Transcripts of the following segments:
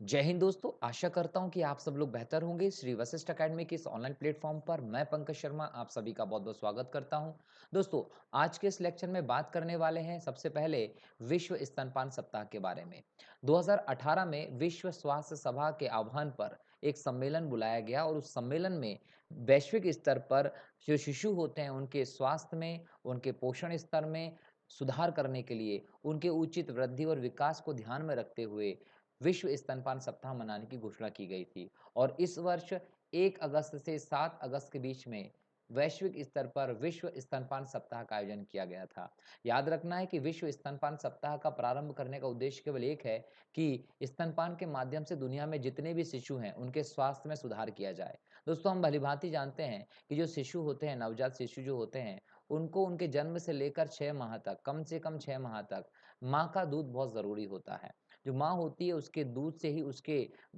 जय हिंद दोस्तों, आशा करता हूँ कि आप सब लोग बेहतर होंगे। श्री वशिष्ठ अकेडमी के इस ऑनलाइन प्लेटफॉर्म पर मैं पंकज शर्मा आप सभी का बहुत-बहुत स्वागत करता हूँ। दोस्तों, आज के इस लेक्चर में बात करने वाले हैं सबसे पहले विश्व स्तनपान सप्ताह के बारे में। 2018 में विश्व स्वास्थ्य सभा के आह्वान पर एक सम्मेलन बुलाया गया और उस सम्मेलन में वैश्विक स्तर पर जो शिशु होते हैं, उनके स्वास्थ्य में, उनके पोषण स्तर में सुधार करने के लिए, उनके उचित वृद्धि और विकास को ध्यान में रखते हुए विश्व स्तनपान सप्ताह मनाने की घोषणा की गई थी और इस वर्ष 1 अगस्त से 7 अगस्त के बीच में वैश्विक स्तर पर विश्व स्तनपान सप्ताह का आयोजन किया गया था। याद रखना है कि विश्व स्तनपान सप्ताह का प्रारंभ करने का उद्देश्य केवल एक है कि स्तनपान के माध्यम से दुनिया में जितने भी शिशु हैं, उनके स्वास्थ्य में सुधार किया जाए। दोस्तों, हम भलीभांति जानते हैं कि जो शिशु होते हैं, नवजात शिशु जो होते हैं, उनको उनके जन्म से लेकर 6 माह तक, कम से कम 6 माह तक माँ का दूध बहुत ज़रूरी होता है। जो माँ होती है उसके दूध से ही उसके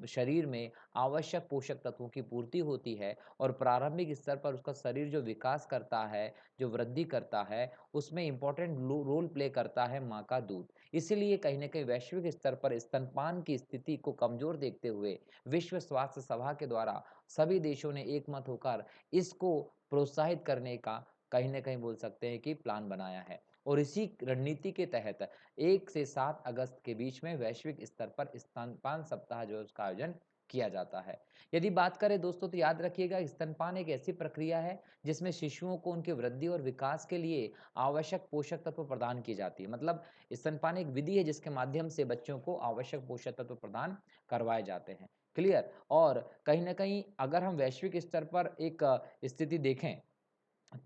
शरीर में आवश्यक पोषक तत्वों की पूर्ति होती है और प्रारंभिक स्तर पर उसका शरीर जो विकास करता है, जो वृद्धि करता है, उसमें इम्पोर्टेंट रोल प्ले करता है माँ का दूध। इसीलिए कहीं न कहीं वैश्विक स्तर पर स्तनपान की स्थिति को कमज़ोर देखते हुए विश्व स्वास्थ्य सभा के द्वारा सभी देशों ने एकमत होकर इसको प्रोत्साहित करने का कहीं न कहीं बोल सकते हैं कि प्लान बनाया है। और इसी रणनीति के तहत 1 से 7 अगस्त के बीच में वैश्विक स्तर पर स्तनपान सप्ताह जो है उसका आयोजन किया जाता है। यदि बात करें दोस्तों तो याद रखिएगा स्तनपान एक ऐसी प्रक्रिया है जिसमें शिशुओं को उनकी वृद्धि और विकास के लिए आवश्यक पोषक तत्व प्रदान की जाती है। मतलब स्तनपान एक विधि है जिसके माध्यम से बच्चों को आवश्यक पोषक तत्व प्रदान करवाए जाते हैं। क्लियर? और कहीं न कहीं अगर हम वैश्विक स्तर पर एक स्थिति देखें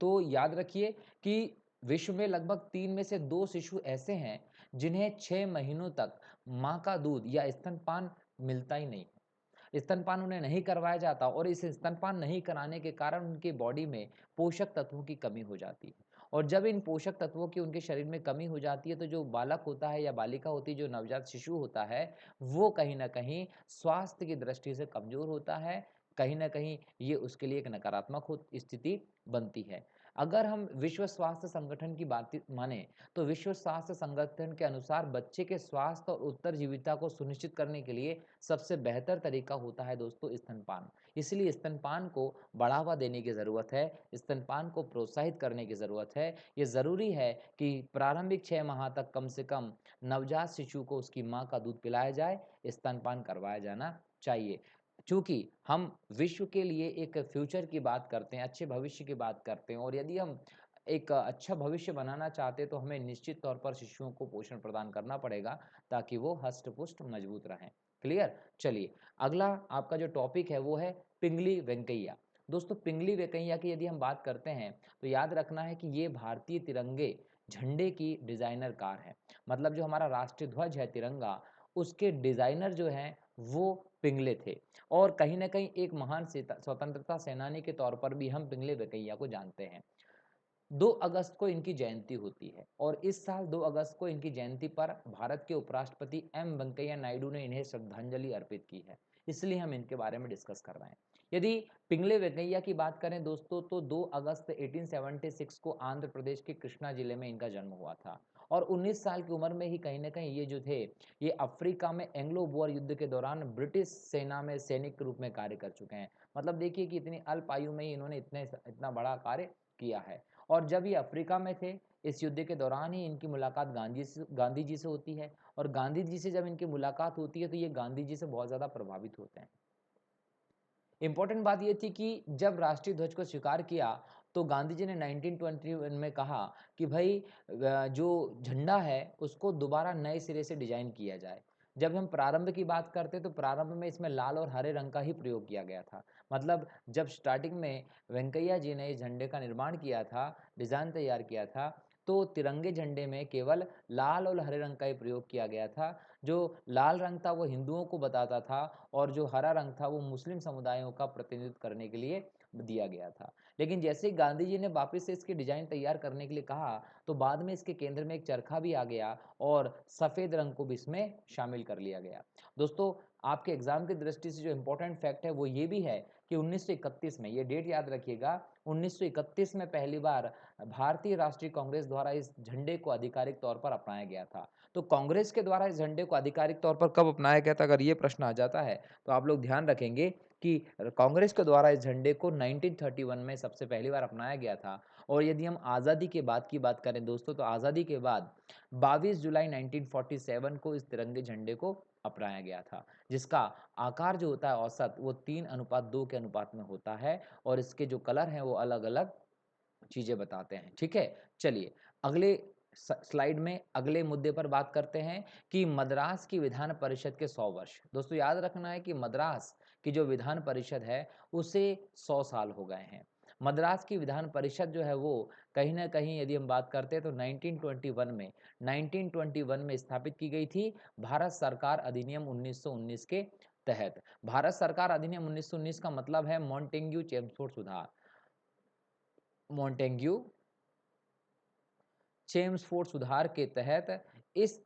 तो याद रखिए कि विश्व में लगभग 3 में से 2 शिशु ऐसे हैं, जिन्हें 6 महीनों तक माँ का दूध या स्तनपान मिलता ही नहीं है। स्तनपान उन्हें नहीं करवाया जाता और इस स्तनपान नहीं कराने के कारण उनकी बॉडी में पोषक तत्वों की कमी हो जाती है। और जब इन पोषक तत्वों की उनके शरीर में कमी हो जाती है, तो जो बालक होता है या बालिका होती है, जो नवजात शिशु होता है, वो कहीं न कहीं स्वास्थ्य की दृष्टि से कमज़ोर होता है। कहीं न कहीं ये उसके लिए एक नकारात्मक स्थिति बनती है। अगर हम विश्व स्वास्थ्य संगठन की बात माने तो विश्व स्वास्थ्य संगठन के अनुसार बच्चे के स्वास्थ्य और उत्तरजीविता को सुनिश्चित करने के लिए सबसे बेहतर तरीका होता है दोस्तों स्तनपान। इसलिए स्तनपान को बढ़ावा देने की ज़रूरत है, स्तनपान को प्रोत्साहित करने की ज़रूरत है। ये ज़रूरी है कि प्रारंभिक 6 माह तक कम से कम नवजात शिशु को उसकी माँ का दूध पिलाया जाए, स्तनपान करवाया जाना चाहिए। चूँकि हम विश्व के लिए एक फ्यूचर की बात करते हैं, अच्छे भविष्य की बात करते हैं और यदि हम एक अच्छा भविष्य बनाना चाहते हैं, तो हमें निश्चित तौर पर शिशुओं को पोषण प्रदान करना पड़ेगा, ताकि वो हष्ट-पुष्ट मजबूत रहें। क्लियर? चलिए, अगला आपका जो टॉपिक है, वो है पिंगली वेंकैया। दोस्तों, पिंगली वेंकैया की यदि हम बात करते हैं, तो याद रखना है कि ये भारतीय तिरंगे झंडे की डिज़ाइनर कार है। मतलब जो हमारा राष्ट्रीय ध्वज है तिरंगा, उसके डिज़ाइनर जो हैं, वो पिंगले थे। और कहीं न कहीं एक महान स्वतंत्रता सेनानी के तौर पर भी हम पिंगले वेंकैया को जानते हैं। 2 अगस्त को इनकी जयंती होती है और इस साल 2 अगस्त को इनकी जयंती पर भारत के उपराष्ट्रपति एम वेंकैया नायडू ने इन्हें श्रद्धांजलि अर्पित की है। इसलिए हम इनके बारे में डिस्कस कर रहे हैं। यदि पिंगले वेंकैया की बात करें दोस्तों तो 2 अगस्त 1876 को आंध्र प्रदेश के कृष्णा जिले में इनका जन्म हुआ था और 19 साल की उम्र में ही कहीं न कहीं ये जो थे, ये अफ्रीका में एंग्लो बोअर युद्ध के दौरान ब्रिटिश सेना में सैनिक के रूप में कार्य कर चुके हैं। मतलब देखिए कि इतनी अल्प आयु में ही इन्होंने इतना बड़ा कार्य किया है। और जब ये अफ्रीका में थे, इस युद्ध के दौरान ही इनकी मुलाकात गांधी जी से होती है और गांधी जी से जब इनकी मुलाकात होती है, तो ये गांधी जी से बहुत ज़्यादा प्रभावित होते हैं। इम्पोर्टेंट बात ये थी कि जब राष्ट्रीय ध्वज को स्वीकार किया, तो गांधी जी ने 1921 में कहा कि भई जो झंडा है, उसको दोबारा नए सिरे से डिज़ाइन किया जाए। जब हम प्रारंभ की बात करते हैं, तो प्रारंभ में इसमें लाल और हरे रंग का ही प्रयोग किया गया था। मतलब जब स्टार्टिंग में वेंकैया जी ने इस झंडे का निर्माण किया था, डिज़ाइन तैयार किया था, तो तिरंगे झंडे में केवल लाल और हरे रंग का ही प्रयोग किया गया था। जो लाल रंग था वो हिंदुओं को बताता था और जो हरा रंग था वो मुस्लिम समुदायों का प्रतिनिधित्व करने के लिए दिया गया था। लेकिन जैसे ही गांधी जी ने वापस से इसकी डिज़ाइन तैयार करने के लिए कहा, तो बाद में इसके केंद्र में एक चरखा भी आ गया और सफ़ेद रंग को भी इसमें शामिल कर लिया गया। दोस्तों, आपके एग्ज़ाम की दृष्टि से जो इम्पोर्टेंट फैक्ट है वो ये भी है कि 1931 में, ये डेट याद रखिएगा, 1931 में पहली बार भारतीय राष्ट्रीय कांग्रेस द्वारा इस झंडे को आधिकारिक तौर पर अपनाया गया था। तो कांग्रेस के द्वारा इस झंडे को आधिकारिक तौर पर कब अपनाया गया था? अगर ये प्रश्न आ जाता है, तो आप लोग ध्यान रखेंगे कि कांग्रेस के द्वारा इस झंडे को 1931 में सबसे पहली बार अपनाया गया था। और यदि हम आज़ादी के बाद की बात करें दोस्तों, तो आज़ादी के बाद 22 जुलाई 1947 को इस तिरंगे झंडे को अपनाया गया था, जिसका आकार जो होता है औसत वो 3:2 के अनुपात में होता है और इसके जो कलर हैं वो अलग-अलग चीज़ें बताते हैं, ठीक है? चलिए, अगले स्लाइड में अगले मुद्दे पर बात करते हैं कि मद्रास की विधान परिषद के 100 वर्ष। दोस्तों याद रखना है कि मद्रास की जो विधान परिषद है, उसे 100 साल हो गए हैं। मद्रास की विधान परिषद जो है वो कहीं न कहीं यदि हम बात करते हैं तो 1921 में स्थापित की गई थी, भारत सरकार अधिनियम 1919 के तहत। भारत सरकार अधिनियम 1919 का मतलब है मॉन्टेग्यू-चेम्सफोर्ड सुधार। मॉन्टेग्यू चेम्सफोर्ड सुधार के तहत इस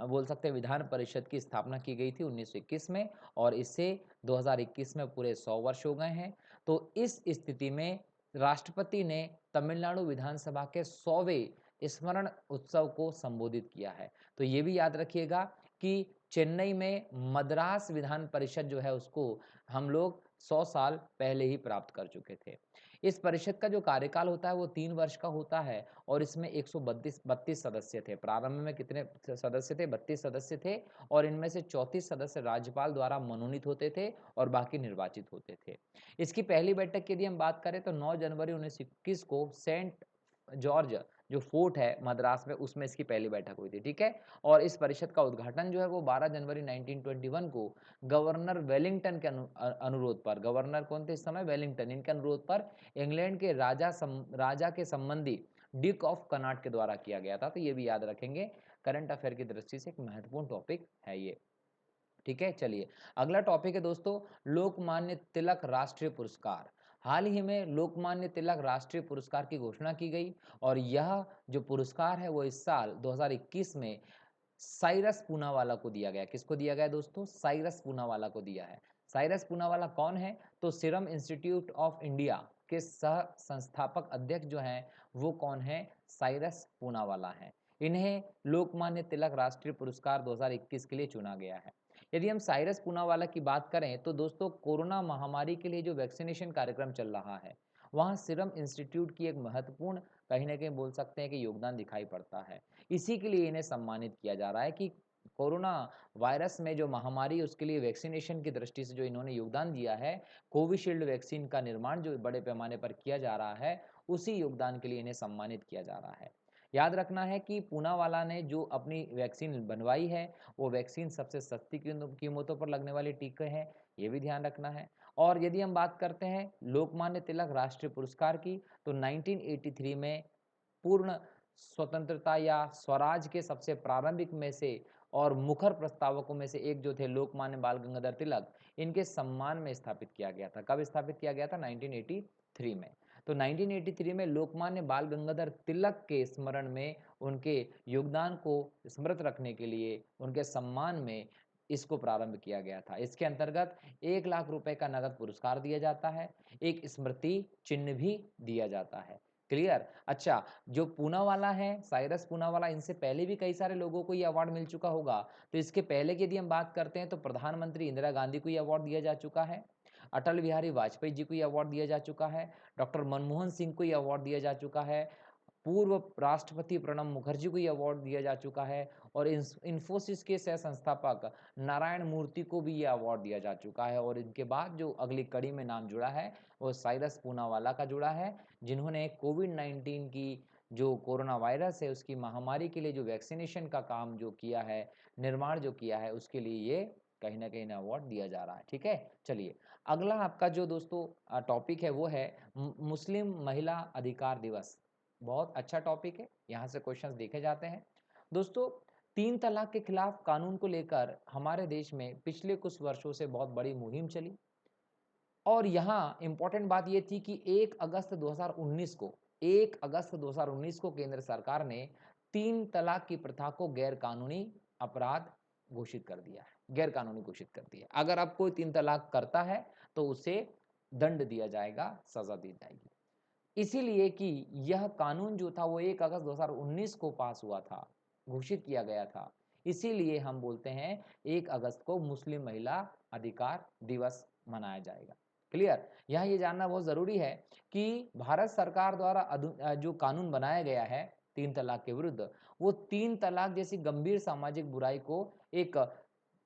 बोल सकते हैं विधान परिषद की स्थापना की गई थी 1921 में और इससे 2021 में पूरे 100 वर्ष हो गए हैं। तो इस स्थिति में राष्ट्रपति ने तमिलनाडु विधानसभा के 100वें स्मरण उत्सव को संबोधित किया है। तो ये भी याद रखिएगा कि चेन्नई में मद्रास विधान परिषद जो है उसको हम लोग 100 साल पहले ही प्राप्त कर चुके थे। इस परिषद का जो कार्यकाल होता है वो 3 वर्ष का होता है और इसमें 132 सदस्य थे। प्रारंभ में कितने सदस्य थे? 32 सदस्य थे और इनमें से 34 सदस्य राज्यपाल द्वारा मनोनीत होते थे और बाकी निर्वाचित होते थे। इसकी पहली बैठक की यदि हम बात करें तो 9 जनवरी 1921 को सेंट जॉर्ज जो फोर्ट है मद्रास में, उसमें इसकी पहली बैठक हुई थी, ठीक है? और इस परिषद का उद्घाटन जो है वो 12 जनवरी 1921 को गवर्नर वेलिंगटन के अनुरोध पर, गवर्नर कौन थे इस समय? वेलिंगटन, इनके अनुरोध पर इंग्लैंड के राजा के संबंधी ड्यूक ऑफ कनॉट के द्वारा किया गया था। तो ये भी याद रखेंगे, करंट अफेयर की दृष्टि से एक महत्वपूर्ण टॉपिक है ये, ठीक है? चलिए, अगला टॉपिक है दोस्तों लोकमान्य तिलक राष्ट्रीय पुरस्कार। हाल ही में लोकमान्य तिलक राष्ट्रीय पुरस्कार की घोषणा की गई और यह जो पुरस्कार है वो इस साल 2021 में साइरस पूनावाला को दिया गया। किसको दिया गया दोस्तों? साइरस पूनावाला को दिया है। साइरस पूनावाला कौन है? तो सीरम इंस्टीट्यूट ऑफ इंडिया के सह संस्थापक अध्यक्ष जो हैं वो कौन है? साइरस पूनावाला हैं। इन्हें लोकमान्य तिलक राष्ट्रीय पुरस्कार 2021 के लिए चुना गया है। यदि हम साइरस पूनावाला की बात करें तो दोस्तों कोरोना महामारी के लिए जो वैक्सीनेशन कार्यक्रम चल रहा है, वहाँ सीरम इंस्टीट्यूट की एक महत्वपूर्ण कहीं न कहीं बोल सकते हैं कि योगदान दिखाई पड़ता है। इसी के लिए इन्हें सम्मानित किया जा रहा है कि कोरोना वायरस में जो महामारी उसके लिए वैक्सीनेशन की दृष्टि से जो इन्होंने योगदान दिया है, कोविशील्ड वैक्सीन का निर्माण जो बड़े पैमाने पर किया जा रहा है, उसी योगदान के लिए इन्हें सम्मानित किया जा रहा है। याद रखना है कि पूनावाला ने जो अपनी वैक्सीन बनवाई है, वो वैक्सीन सबसे सस्ती कीमतों पर लगने वाले टीके हैं, ये भी ध्यान रखना है। और यदि हम बात करते हैं लोकमान्य तिलक राष्ट्रीय पुरस्कार की, तो 1983 में पूर्ण स्वतंत्रता या स्वराज के सबसे प्रारंभिक में से और मुखर प्रस्तावकों में से एक जो थे लोकमान्य बाल गंगाधर तिलक, इनके सम्मान में स्थापित किया गया था। कब स्थापित किया गया था? 1983 में। तो 1983 में लोकमान्य बाल गंगाधर तिलक के स्मरण में उनके योगदान को स्मृत रखने के लिए उनके सम्मान में इसको प्रारंभ किया गया था। इसके अंतर्गत 1 लाख रुपए का नगद पुरस्कार दिया जाता है, एक स्मृति चिन्ह भी दिया जाता है। क्लियर? अच्छा, जो पूनावाला है, साइरस पूनावाला, इनसे पहले भी कई सारे लोगों को ये अवार्ड मिल चुका होगा। तो इसके पहले की यदि हम बात करते हैं तो प्रधानमंत्री इंदिरा गांधी को ये अवार्ड दिया जा चुका है, अटल बिहारी वाजपेयी जी को ये अवार्ड दिया जा चुका है, डॉक्टर मनमोहन सिंह को ये अवार्ड दिया जा चुका है, पूर्व राष्ट्रपति प्रणब मुखर्जी को ये अवार्ड दिया जा चुका है और इन्फोसिस के सह संस्थापक नारायण मूर्ति को भी ये अवार्ड दिया जा चुका है। और इनके बाद जो अगली कड़ी में नाम जुड़ा है वो साइरस पूनावाला का जुड़ा है, जिन्होंने कोविड-19 की जो कोरोना वायरस है उसकी महामारी के लिए जो वैक्सीनेशन का काम जो किया है, निर्माण जो किया है, उसके लिए ये कहीं न कहीं अवार्ड दिया जा रहा है, ठीक है? चलिए, अगला आपका जो दोस्तों टॉपिक है वो है मुस्लिम महिला अधिकार दिवस। बहुत अच्छा टॉपिक है, यहाँ से क्वेश्चंस देखे जाते हैं। दोस्तों, 3 तलाक के खिलाफ कानून को लेकर हमारे देश में पिछले कुछ वर्षों से बहुत बड़ी मुहिम चली और यहाँ इम्पोर्टेंट बात ये थी कि 1 अगस्त 2019 को केंद्र सरकार ने 3 तलाक की प्रथा को गैर कानूनी अपराध घोषित कर दिया है, गैर कानूनी घोषित कर दिया है। अगर आप कोई 3 तलाक करता है तो उसे दंड दिया जाएगा, सजा दी जाएगी। इसीलिए कि यह कानून जो था वो 1 अगस्त 2019 को पास हुआ था घोषित किया गया था। इसीलिए हम बोलते हैं 1 अगस्त को मुस्लिम महिला अधिकार दिवस मनाया जाएगा। क्लियर? यहाँ ये जानना बहुत ज़रूरी है कि भारत सरकार द्वारा जो कानून बनाया गया है 3 तलाक के विरुद्ध, वो 3 तलाक जैसी गंभीर सामाजिक बुराई को एक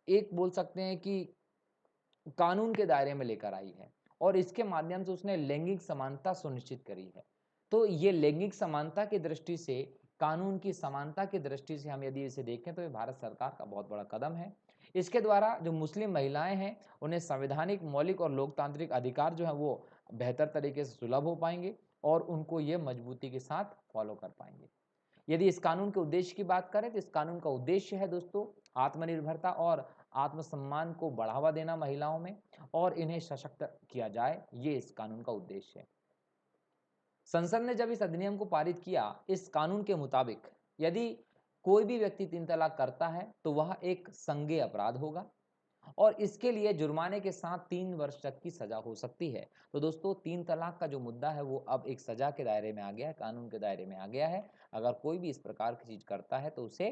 एक बोल सकते हैं कि कानून के दायरे में लेकर आई है और इसके माध्यम से उसने लैंगिक समानता सुनिश्चित करी है। तो ये लैंगिक समानता की दृष्टि से, कानून की समानता की दृष्टि से हम यदि इसे देखें तो ये भारत सरकार का बहुत बड़ा कदम है। इसके द्वारा जो मुस्लिम महिलाएं हैं, उन्हें संवैधानिक, मौलिक और लोकतांत्रिक अधिकार जो है वो बेहतर तरीके से सुलभ हो पाएंगे और उनको ये मजबूती के साथ फॉलो कर पाएंगे। यदि इस कानून के उद्देश्य की बात करें तो इस कानून का उद्देश्य है दोस्तों आत्मनिर्भरता और आत्मसम्मान को बढ़ावा देना महिलाओं में और इन्हें सशक्त किया जाए, ये इस कानून का उद्देश्य है। संसद ने जब इस अधिनियम को पारित किया, इस कानून के मुताबिक यदि कोई भी व्यक्ति 3 तलाक करता है तो वह एक संज्ञेय अपराध होगा और इसके लिए जुर्माने के साथ 3 वर्ष तक की सजा हो सकती है। तो दोस्तों 3 तलाक का जो मुद्दा है वो अब एक सजा के दायरे में आ गया है, कानून के दायरे में आ गया है। अगर कोई भी इस प्रकार की चीज करता है तो उसे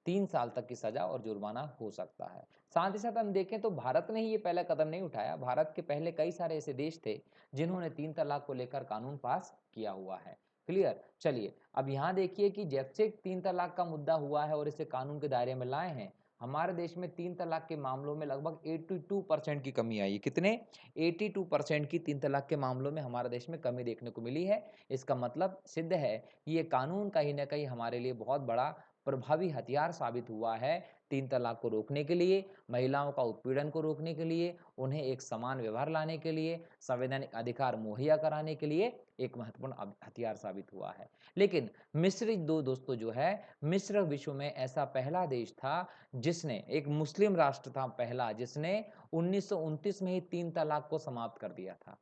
3 साल तक की सजा और जुर्माना हो सकता है। साथ ही साथ हम देखें तो भारत ने ही ये पहला कदम नहीं उठाया, भारत के पहले कई सारे ऐसे देश थे जिन्होंने 3 तलाक को लेकर कानून पास किया हुआ है। क्लियर? चलिए, अब यहाँ देखिए कि जब से 3 तलाक का मुद्दा हुआ है और इसे कानून के दायरे में लाए हैं, हमारे देश में 3 तलाक के मामलों में लगभग 82% की कमी आई है। कितने? 82% की 3 तलाक के मामलों में हमारे देश में कमी देखने को मिली है। इसका मतलब सिद्ध है कि ये कानून कहीं न कहीं हमारे लिए बहुत बड़ा प्रभावी हथियार साबित हुआ है 3 तलाक को रोकने के लिए, महिलाओं का उत्पीड़न को रोकने के लिए, उन्हें एक समान व्यवहार लाने के लिए, संवैधानिक अधिकार मुहैया कराने के लिए एक महत्वपूर्ण हथियार साबित हुआ है। लेकिन मिस्र दोस्तों जो है, मिस्र विश्व में ऐसा पहला देश था जिसने, एक मुस्लिम राष्ट्र था पहला जिसने 1929 में ही 3 तलाक को समाप्त कर दिया था।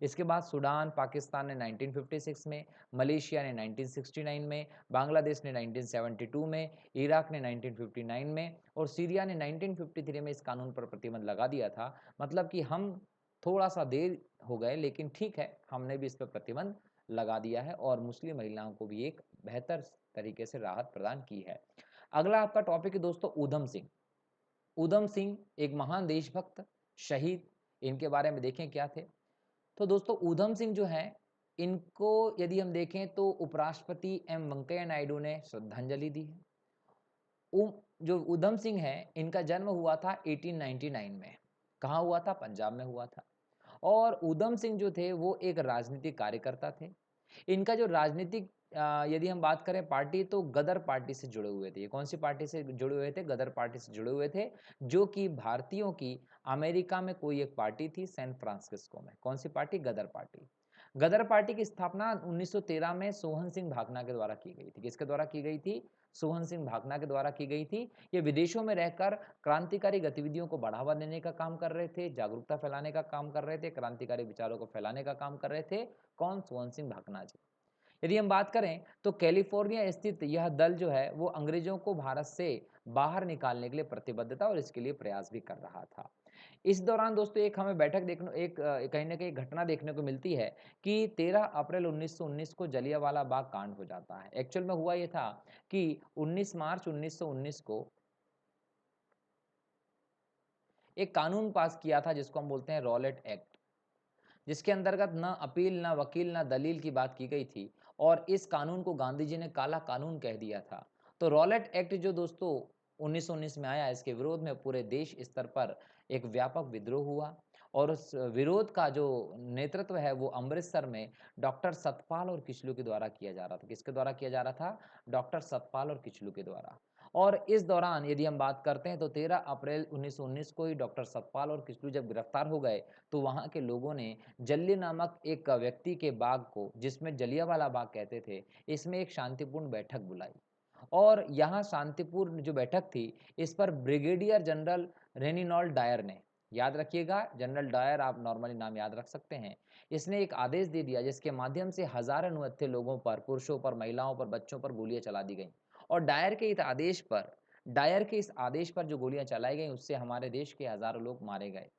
इसके बाद सूडान, पाकिस्तान ने 1956 में, मलेशिया ने 1969 में, बांग्लादेश ने 1972 में, इराक ने 1959 में और सीरिया ने 1953 में इस कानून पर प्रतिबंध लगा दिया था। मतलब कि हम थोड़ा सा देर हो गए, लेकिन ठीक है, हमने भी इस पर प्रतिबंध लगा दिया है और मुस्लिम महिलाओं को भी एक बेहतर तरीके से राहत प्रदान की है। अगला आपका टॉपिक है दोस्तों ऊधम सिंह। ऊधम सिंह एक महान देशभक्त, शहीद, इनके बारे में देखें क्या थे। तो दोस्तों ऊधम सिंह जो हैं, इनको यदि हम देखें तो उपराष्ट्रपति एम वेंकैया नायडू ने श्रद्धांजलि दी है। जो ऊधम सिंह हैं, इनका जन्म हुआ था 1899 में। कहाँ हुआ था? पंजाब में हुआ था। और ऊधम सिंह जो थे वो एक राजनीतिक कार्यकर्ता थे। इनका जो राजनीतिक यदि हम बात करें पार्टी, तो गदर पार्टी से जुड़े हुए थे। ये कौन सी पार्टी से जुड़े हुए थे? गदर पार्टी से जुड़े हुए थे, जो कि भारतीयों की अमेरिका में कोई एक पार्टी थी, सैन फ्रांसिस्को में। कौन सी पार्टी? गदर पार्टी। गदर पार्टी की स्थापना 1913 में सोहन सिंह भाकना के द्वारा की गई थी। किसके द्वारा की गई थी? सोहन सिंह भाकना के द्वारा की गई थी। ये विदेशों में रहकर क्रांतिकारी गतिविधियों को बढ़ावा देने का काम कर रहे थे, जागरूकता फैलाने का काम कर रहे थे, क्रांतिकारी विचारों को फैलाने का काम कर रहे थे। कौन? सोहन सिंह भाकना जी। यदि हम बात करें तो कैलिफोर्निया स्थित यह दल जो है वो अंग्रेजों को भारत से बाहर निकालने के लिए प्रतिबद्ध था और इसके लिए प्रयास भी कर रहा था। इस दौरान दोस्तों एक हमें बैठक देखने, कहीं ना कहीं घटना देखने को मिलती है कि 13 अप्रैल 1919 को जलियांवाला बाग कांड हो जाता है। एक्चुअल में हुआ यह था कि 19 मार्च 1919 को एक कानून पास किया था जिसको हम बोलते हैं रॉलेट एक्ट, जिसके अंतर्गत न अपील, न वकील, न दलील की बात की गई थी और इस कानून को गांधी जी ने काला कानून कह दिया था। तो रॉलेट एक्ट जो दोस्तों 1919 में आया, इसके विरोध में पूरे देश स्तर पर एक व्यापक विद्रोह हुआ और उस विरोध का जो नेतृत्व है वो अमृतसर में डॉक्टर सतपाल और किचलू के द्वारा किया जा रहा था। किसके द्वारा किया जा रहा था? डॉक्टर सतपाल और किचलू के द्वारा। और इस दौरान यदि हम बात करते हैं तो 13 अप्रैल 1919 को ही डॉक्टर सतपाल और किचलू जब गिरफ्तार हो गए तो वहां के लोगों ने जल्ली नामक एक व्यक्ति के बाग को, जिसमें जलियांवाला बाग कहते थे, इसमें एक शांतिपूर्ण बैठक बुलाई और यहाँ शांतिपूर्ण जो बैठक थी, इस पर ब्रिगेडियर जनरल रेनिनॉल्ड डायर ने, याद रखिएगा जनरल डायर, आप नॉर्मली नाम याद रख सकते हैं, इसने एक आदेश दे दिया जिसके माध्यम से हजारों निहत्थे लोगों पर, पुरुषों पर, महिलाओं पर, बच्चों पर गोलियां चला दी गई। और डायर के इस आदेश पर जो गोलियां चलाई गई उससे हमारे देश के हजारों लोग मारे गए,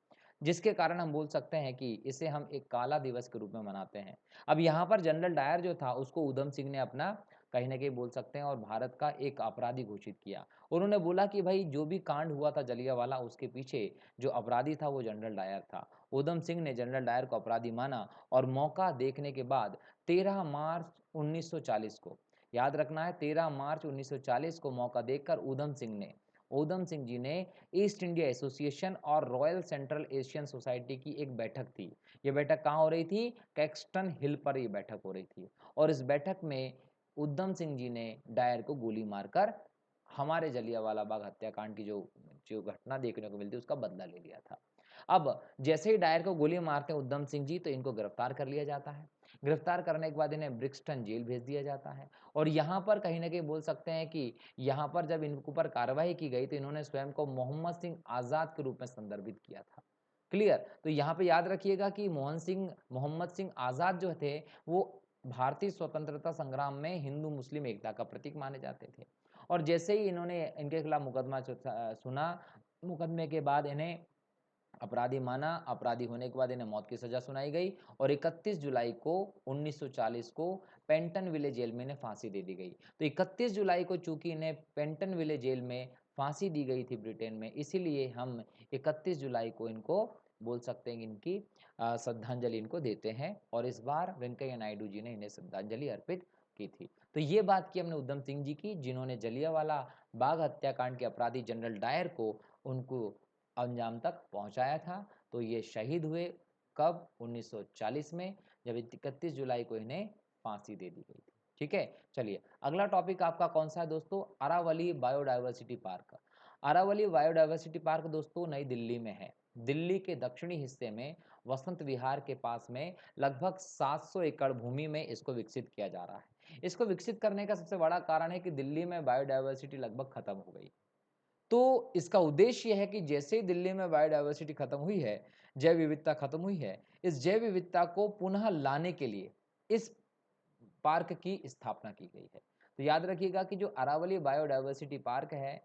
जिसके कारण हम बोल सकते हैं कि इसे हम एक काला दिवस के रूप में मनाते हैं। अब यहाँ पर जनरल डायर जो था उसको ऊधम सिंह ने अपना कहीं न कहीं बोल सकते हैं और भारत का एक अपराधी घोषित किया। उन्होंने बोला कि भाई जो भी कांड हुआ था जलियांवाला उसके पीछे जो अपराधी था वो जनरल डायर था। ऊधम सिंह ने जनरल डायर को अपराधी माना और मौका देखने के बाद 13 मार्च 1940 को, याद रखना है 13 मार्च 1940 को मौका देखकर ऊधम सिंह जी ने ईस्ट इंडिया एसोसिएशन और रॉयल सेंट्रल एशियन सोसाइटी की एक बैठक थी। ये बैठक कहाँ हो रही थी? कैक्सटन हिल पर ये बैठक हो रही थी और इस बैठक में ऊधम सिंह जी ने डायर को गोली मारकर हमारे जलियांवाला बाग हत्याकांड की जो जो घटना देखने को मिलती है उसका बदला ले लिया था। अब जैसे ही डायर को गोली मारते हैं ऊधम सिंह जी तो इनको गिरफ्तार कर लिया जाता है। गिरफ्तार करने के बाद इन्हें ब्रिक्सटन जेल भेज दिया जाता है और यहाँ पर कहीं न कहीं बोल सकते हैं कि यहाँ पर जब इनके ऊपर कार्रवाई की गई तो इन्होंने स्वयं को मोहम्मद सिंह आज़ाद के रूप में संदर्भित किया था। क्लियर? तो यहाँ पे याद रखिएगा कि मोहम्मद सिंह आज़ाद जो थे वो भारतीय स्वतंत्रता संग्राम में हिंदू मुस्लिम एकता का प्रतीक माने जाते थे और जैसे ही इन्होंने इनके खिलाफ मुकदमा सुना, मुकदमे के बाद इन्हें अपराधी माना, अपराधी होने के बाद इन्हें मौत की सजा सुनाई गई और 31 जुलाई को 1940 को पेंटनविले जेल में इन्हें फांसी दे दी गई। तो 31 जुलाई को चूंकि इन्हें पेंटनविले जेल में फांसी दी गई थी ब्रिटेन में, इसीलिए हम 31 जुलाई को इनको बोल सकते हैं कि इनकी श्रद्धांजलि इनको देते हैं और इस बार वेंकैया नायडू जी ने इन्हें श्रद्धांजलि अर्पित की थी। तो ये बात की हमने ऊधम सिंह जी की, जिन्होंने जलियांवाला बाग हत्याकांड के अपराधी जनरल डायर को उनको अंजाम तक पहुंचाया था। तो ये शहीद हुए कब? 1940 में, जब 31 जुलाई को इन्हें फांसी दे दी गई थी। ठीक है, चलिए अगला टॉपिक आपका कौन सा है दोस्तों? Aravali biodiversity park. Aravali biodiversity park दोस्तों नई दिल्ली में है। दिल्ली के दक्षिणी हिस्से में वसंत विहार के पास में लगभग 700 एकड़ भूमि में इसको विकसित किया जा रहा है। इसको विकसित करने का सबसे बड़ा कारण है कि दिल्ली में बायोडायवर्सिटी लगभग खत्म हो गई। तो इसका उद्देश्य यह है कि जैसे ही दिल्ली में बायोडायवर्सिटी खत्म हुई है, जैव विविधता खत्म हुई है, इस जैव विविधता को पुनः लाने के लिए इस पार्क की स्थापना की गई है। तो याद रखिएगा कि जो अरावली बायोडायवर्सिटी पार्क है,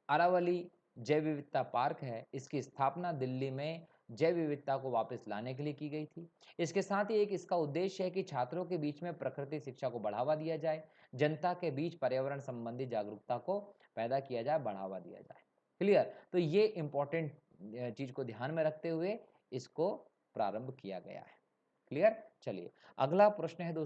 अरावली जैव विविधता पार्क है, इसकी स्थापना दिल्ली में जैव विविधता को वापस लाने के लिए की गई थी। इसके साथ ही एक इसका उद्देश्य है कि छात्रों के बीच में प्रकृति शिक्षा को बढ़ावा दिया जाए, जनता के बीच पर्यावरण संबंधी जागरूकता को पैदा किया जाए, बढ़ावा दिया जाए। क्लियर? तो ये इंपॉर्टेंट चीज को ध्यान में रखते हुए इसको प्रारंभ किया गया है। क्लियर? चलिए अगला प्रश्न है दोस्तों